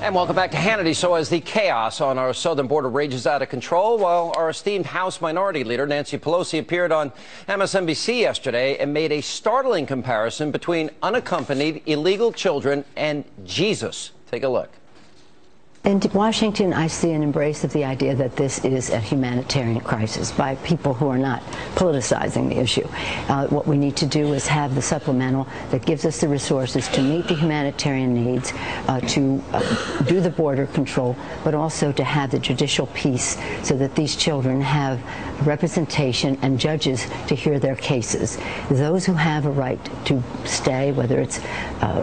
And welcome back to Hannity. So as the chaos on our southern border rages out of control, while our esteemed House Minority Leader Nancy Pelosi appeared on MSNBC yesterday and made a startling comparison between unaccompanied illegal children and Jesus. Take a look. In Washington, I see an embrace of the idea that this is a humanitarian crisis by people who are not politicizing the issue. What we need to do is have the supplemental that gives us the resources to meet the humanitarian needs, to do the border control, but also to have the judicial piece so that these children have representation and judges to hear their cases. Those who have a right to stay, whether it's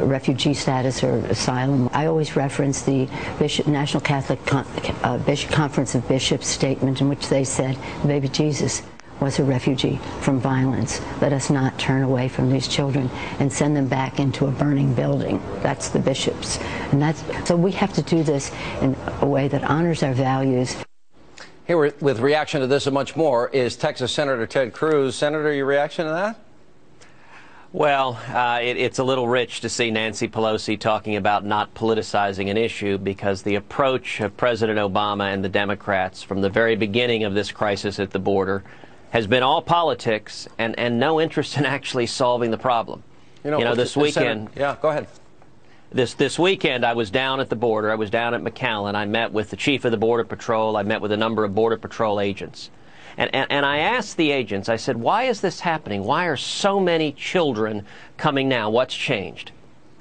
refugee status or asylum, I always reference the National Catholic Conference of Bishops statement in which they said baby Jesus was a refugee from violence. Let us not turn away from these children and send them back into a burning building. That's the bishops. And so we have to do this in a way that honors our values. Here with reaction to this and much more is Texas Senator Ted Cruz. Senator, your reaction to that? Well, it's a little rich to see Nancy Pelosi talking about not politicizing an issue, because the approach of President Obama and the Democrats from the very beginning of this crisis at the border has been all politics and no interest in actually solving the problem. You know this weekend. Yeah, go ahead. This weekend, I was down at the border. I was down at McAllen. I met with the chief of the Border Patrol. I met with a number of Border Patrol agents. And I asked the agents, I said, why is this happening? Why are so many children coming now? What's changed?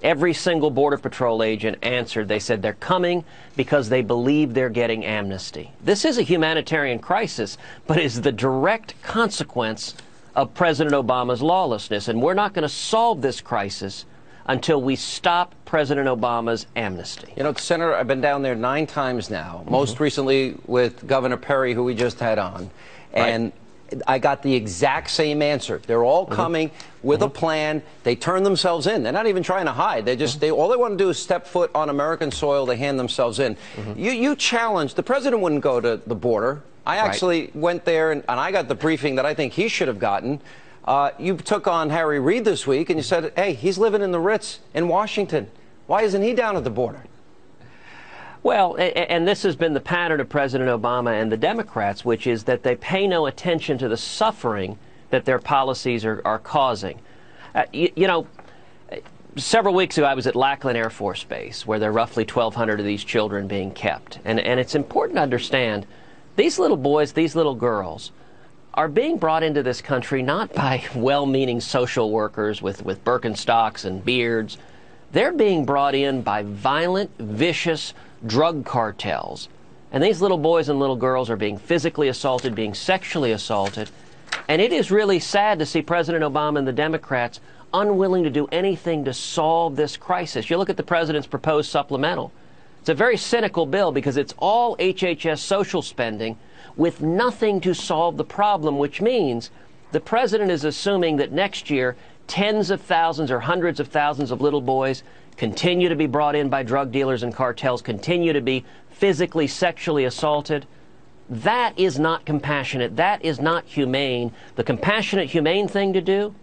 Every single Border Patrol agent answered. They said they're coming because they believe they're getting amnesty. This is a humanitarian crisis, but is the direct consequence of President Obama's lawlessness. And we're not going to solve this crisis until we stop President Obama's amnesty. You know, Senator, I've been down there 9 times now, most recently with Governor Perry, who we just had on. And I got the exact same answer. They're all coming with a plan. They turn themselves in. They're not even trying to hide. They just, all they want to do is step foot on American soil. They hand themselves in. You challenged, the president wouldn't go to the border. I actually went there and I got the briefing that I think he should have gotten. You took on Harry Reid this week and you said, hey, he's living in the Ritz in Washington. Why isn't he down at the border? Well, and this has been the pattern of President Obama and the Democrats, which is that they pay no attention to the suffering that their policies are causing. You know, several weeks ago I was at Lackland Air Force Base, where there are roughly 1,200 of these children being kept. And it's important to understand, these little boys, these little girls, are being brought into this country not by well-meaning social workers with Birkenstocks and beards. They're being brought in by violent, vicious drug cartels. And these little boys and little girls are being physically assaulted, being sexually assaulted. And it is really sad to see President Obama and the Democrats unwilling to do anything to solve this crisis. You look at the president's proposed supplemental. It's a very cynical bill because it's all HHS social spending with nothing to solve the problem, which means the president is assuming that next year tens of thousands or hundreds of thousands of little boys continue to be brought in by drug dealers and cartels, continue to be physically, sexually assaulted. That is not compassionate. That is not humane. The compassionate, humane thing to do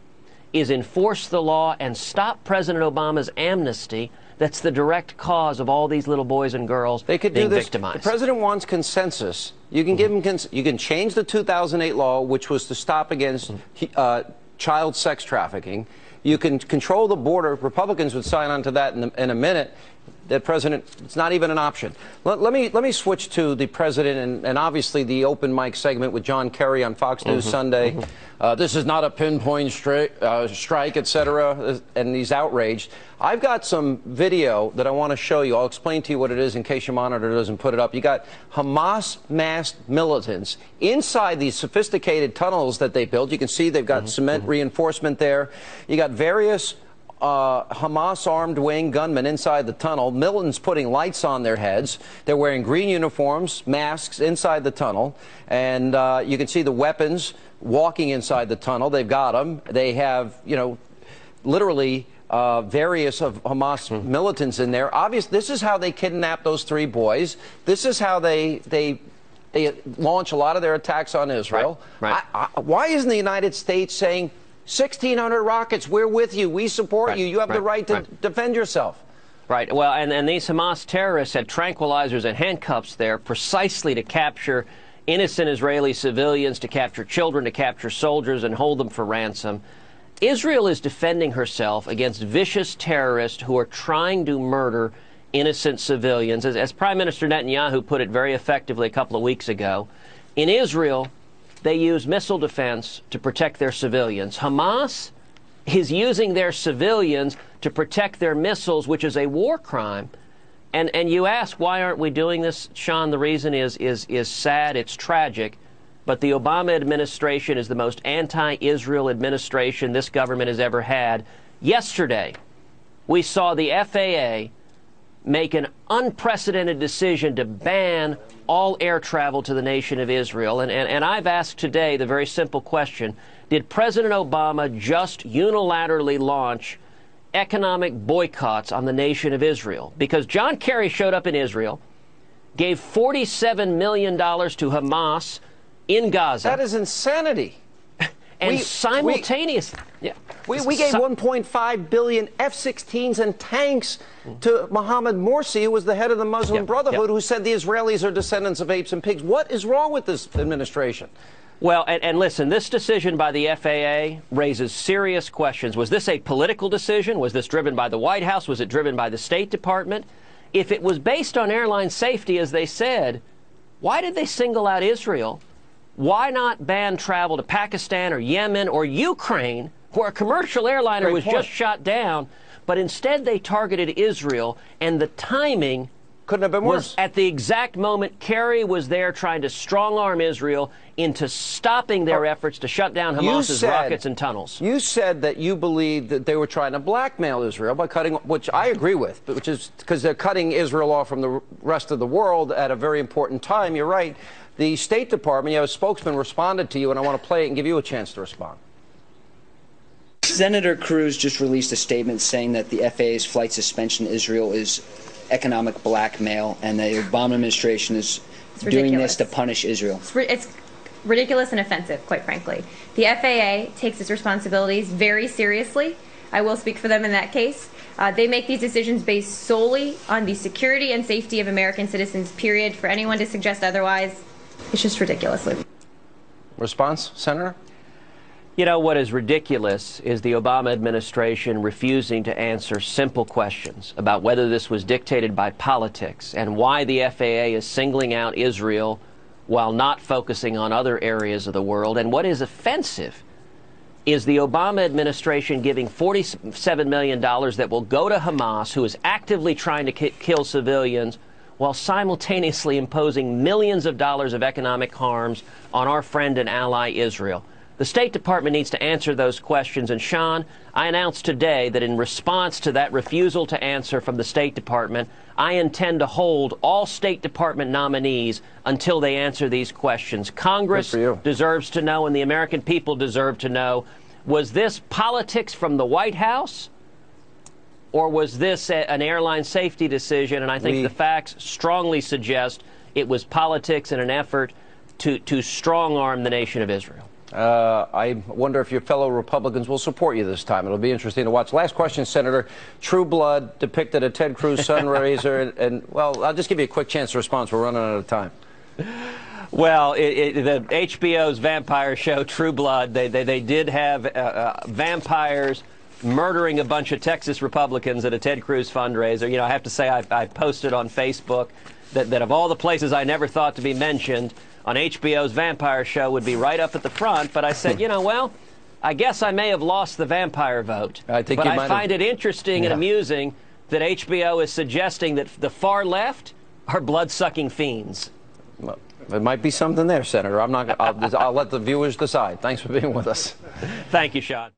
is enforce the law and stop President Obama's amnesty. That's the direct cause of all these little boys and girls being victimized. The president wants consensus. You can give him you can change the 2008 law, which was to stop against child sex trafficking. You can control the border. Republicans would sign on to that in a minute. The president, it's not even an option. Let me switch to the president and obviously the open mic segment with John Kerry on Fox News Sunday. This is not a pinpoint strike, etc. And he's outraged. I've got some video that I want to show you. I'll explain to you what it is in case your monitor doesn't put it up. You got Hamas masked militants inside these sophisticated tunnels that they built. You can see they've got cement reinforcement there. You got various Hamas armed wing gunmen inside the tunnel. Militants putting lights on their heads. They're wearing green uniforms, masks inside the tunnel. And you can see the weapons walking inside the tunnel. They've got them. They have, you know, literally various of Hamas militants in there. Obviously, this is how they kidnapped those 3 boys. This is how they launch a lot of their attacks on Israel. Why isn't the United States saying, 1,600 rockets, we're with you, we support you, you have the right to defend yourself? Right. Well, and these Hamas terrorists had tranquilizers and handcuffs there precisely to capture innocent Israeli civilians, to capture children, to capture soldiers, and hold them for ransom. Israel is defending herself against vicious terrorists who are trying to murder innocent civilians. As Prime Minister Netanyahu put it very effectively a couple of weeks ago, in Israel, they use missile defense to protect their civilians. Hamas is using their civilians to protect their missiles, which is a war crime. And you ask, why aren't we doing this, Sean? The reason is sad, it's tragic. But the Obama administration is the most anti-Israel administration this government has ever had. Yesterday, we saw the FAA make an unprecedented decision to ban all air travel to the nation of Israel. And I've asked today the very simple question, did President Obama just unilaterally launch economic boycotts on the nation of Israel? Because John Kerry showed up in Israel, gave $47 million to Hamas in Gaza. That is insanity. And simultaneously, we gave 1.5 billion F-16s and tanks to Mohammed Morsi, who was the head of the Muslim Brotherhood, who said the Israelis are descendants of apes and pigs. What is wrong with this administration? Well, and listen, this decision by the FAA raises serious questions. Was this a political decision? Was this driven by the White House? Was it driven by the State Department? If it was based on airline safety, as they said, why did they single out Israel? Why not ban travel to Pakistan or Yemen or Ukraine, where a commercial airliner was just shot down, but instead they targeted Israel, and the timing couldn't have been worse. At the exact moment Kerry was there trying to strong-arm Israel into stopping their efforts to shut down Hamas's rockets and tunnels. You said that you believed that they were trying to blackmail Israel by cutting, which I agree with, but which is because they're cutting Israel off from the rest of the world at a very important time. You're right. The State Department, you have a spokesman responded to you, and I want to play it and give you a chance to respond. Senator Cruz just released a statement saying that the FAA's flight suspension in Israel is economic blackmail, and the Obama administration is doing this to punish Israel. It's ridiculous and offensive, quite frankly. The FAA takes its responsibilities very seriously. I will speak for them in that case. They make these decisions based solely on the security and safety of American citizens, period. For anyone to suggest otherwise, it's just ridiculous. Response, Senator? You know, what is ridiculous is the Obama administration refusing to answer simple questions about whether this was dictated by politics and why the FAA is singling out Israel while not focusing on other areas of the world. And what is offensive is the Obama administration giving $47 million that will go to Hamas, who is actively trying to kill civilians, while simultaneously imposing millions of dollars of economic harms on our friend and ally Israel. The State Department needs to answer those questions. And, Sean, I announced today that in response to that refusal to answer from the State Department, I intend to hold all State Department nominees until they answer these questions. Congress deserves to know, and the American people deserve to know, was this politics from the White House, or was this an airline safety decision? And I think the facts strongly suggest it was politics in an effort to strong-arm the nation of Israel. I wonder if your fellow Republicans will support you this time. It'll be interesting to watch. Last question, Senator. True Blood depicted a Ted Cruz fundraiser, and, well, I'll just give you a quick chance to respond. We're running out of time. Well, the HBO's vampire show, True Blood, they did have vampires murdering a bunch of Texas Republicans at a Ted Cruz fundraiser. You know, I have to say I posted on Facebook that of all the places I never thought to be mentioned on HBO's vampire show would be right up at the front, but I said, you know, well, I guess I may have lost the vampire vote. I find it interesting and amusing that HBO is suggesting that the far left are blood-sucking fiends. Well, there might be something there, Senator. I'll let the viewers decide. Thanks for being with us. Thank you, Sean.